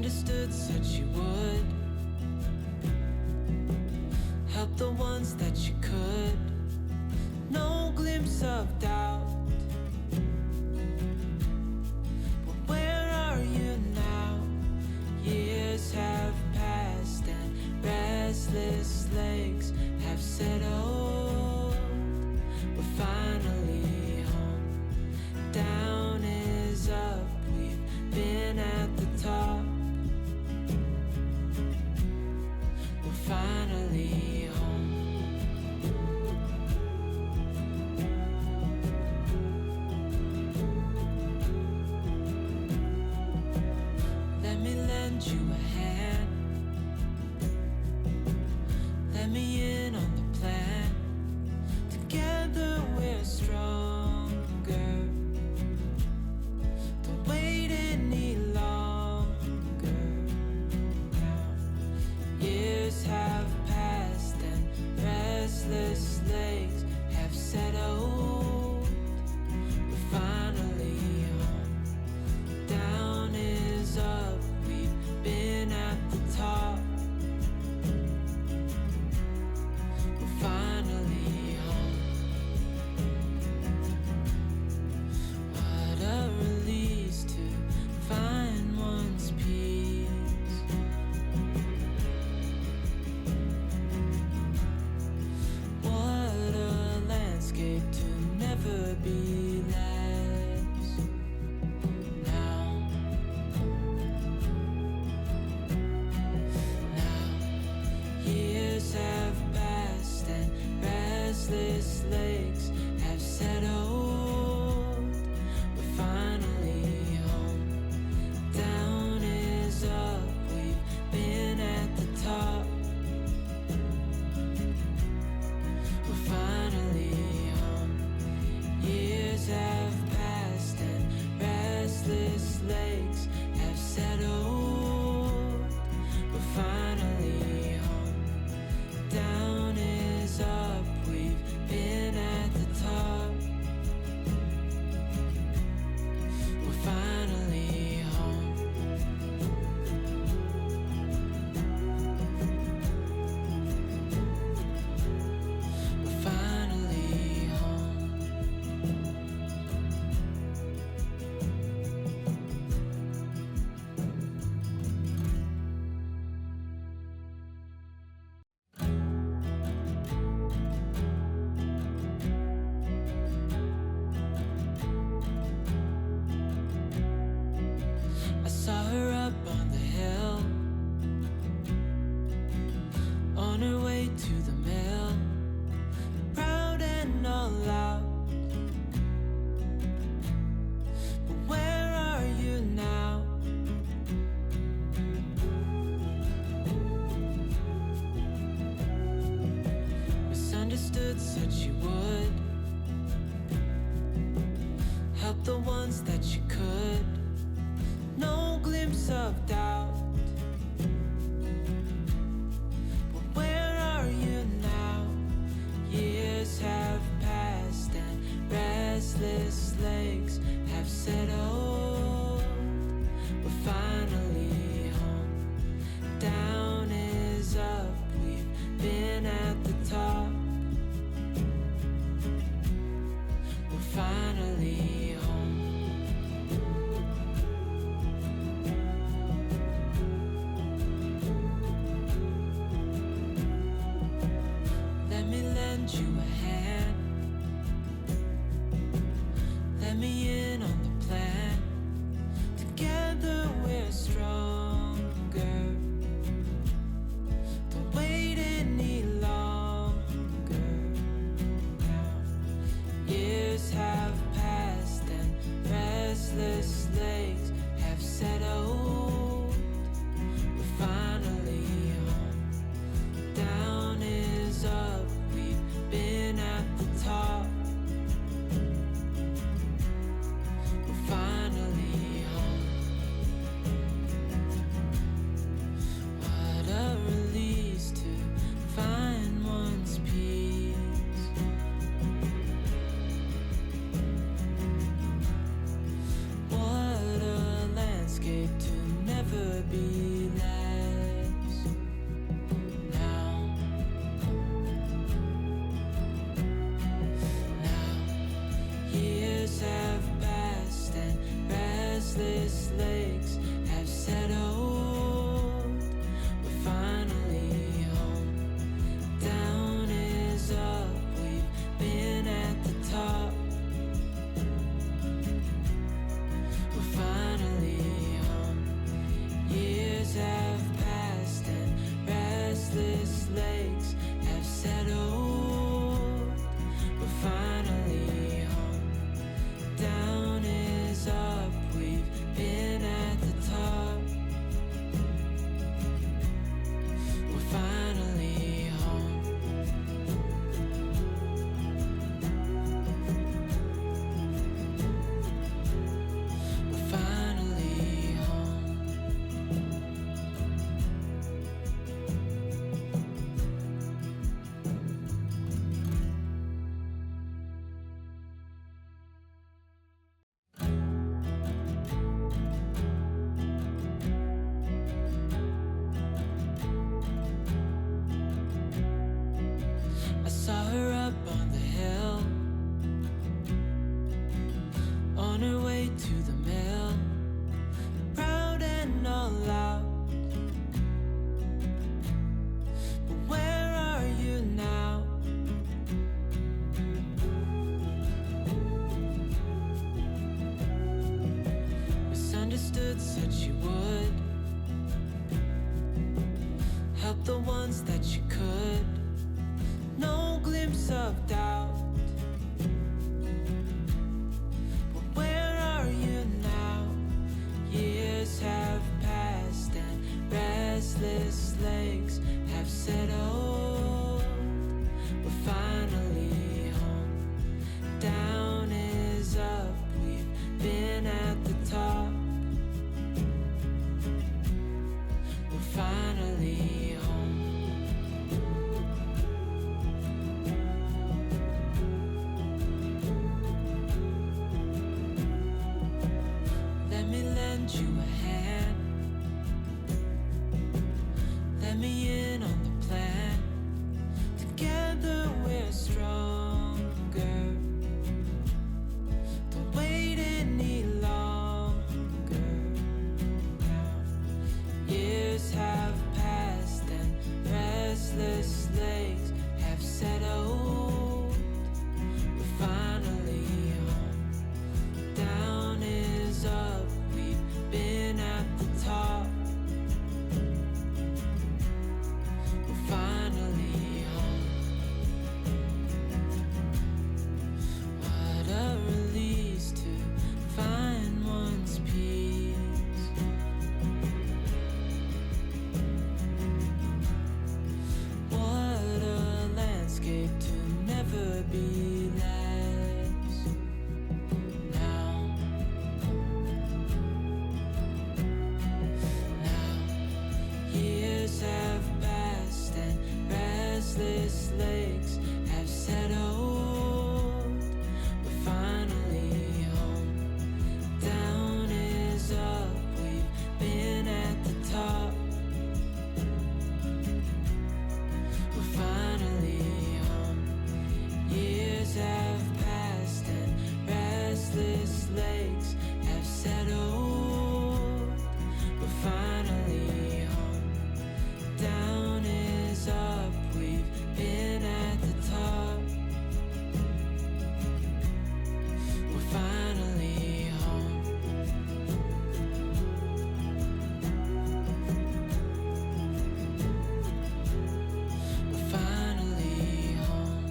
Misunderstood, said she would help the ones that she could. No glimpse of doubt. But where are you now? Years have passed and restless legs have settled. We're finally home. Down is up. We've been at the top. We're finally home. Let me lend you a hand. Let me in on the plan. Together we're stronger. Don't wait any longer now. Years have passed and restless legs have settled. We're finally home. Down is up. We've been at the top. We're finally home. What a release to find one's peace. What a landscape to never be less. Now years have passed and restless legs have settled. We're finally home. Down is up. We've been at the top. We're finally home. Years have passed and restless legs have settled. We're finally home. Down is up. We've been at the top. We're finally home. We're finally home. I saw her up on the hill, on her way to the mill, proud and all out. But where are you now? Misunderstood, said she would help the ones that she could. No glimpse of doubt. But where are you now? Years have passed and restless legs have settled. We're finally home. Down is up. We've been at the top. We're finally home. Let me lend you a hand. Let me in on the plan. Together we're stronger. Don't wait any longer now. Years have passed and restless legs have settled. We're finally home. Down is up. We've been lakes have settled. We're finally home. Down is up, we've been at the top. We're finally home. Years have passed and restless lakes have settled. We're finally home. Down is up, we've been at the top. We're finally home. We're finally home. I saw her up on the hill, on her way to the mill, proud and all out. But where are you now? Misunderstood, said she would help the ones that she could. No glimpse of doubt. But where are you now? Years have passed and restless lakes have settled. We're finally home. Down is up, we've been at the top. We're finally home. Let me lend you a hand. Let me in on the plan. Together we're stronger. Don't wait any longer now. Years have passed and restless lakes have settled. We're finally home. Down is up, we've been at the top. We're finally home. What a release to find one's peace. What a landscape to never be less. Now, years have passed and restless lakes have settled. We're finally home. Down is up, we've been at the top. We're finally home. Years have passed and restless lakes have settled. We're finally home. Down is up, we've been at the top. We're finally home. We're finally home.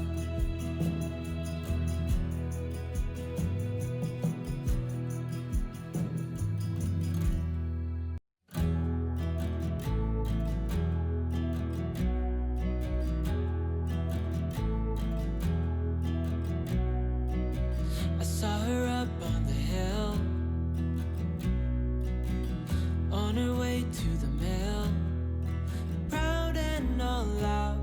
I saw her up on the hill, on her way to the mill, proud and all out.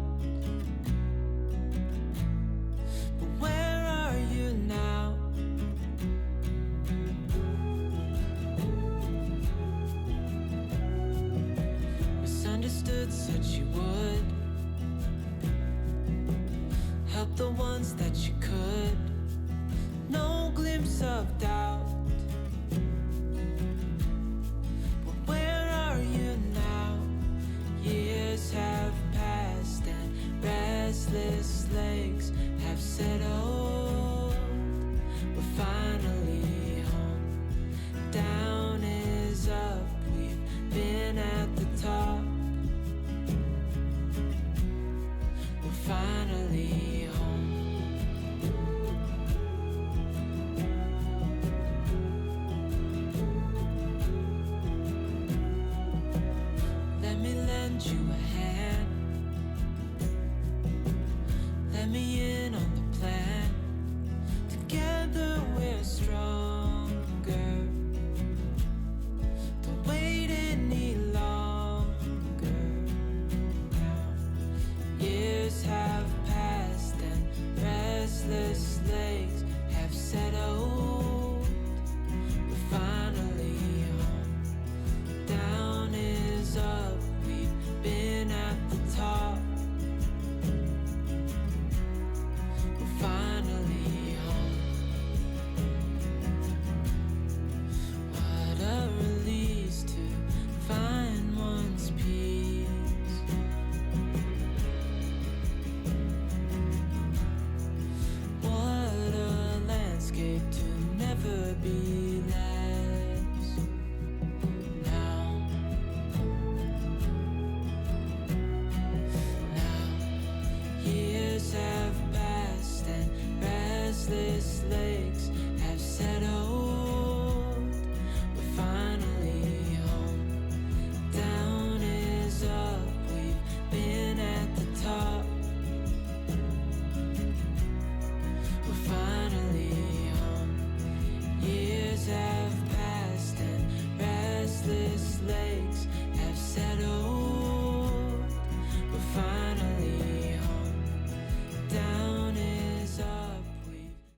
But where are you now? Misunderstood, said she would help the ones that she could. No glimpse of doubt. you were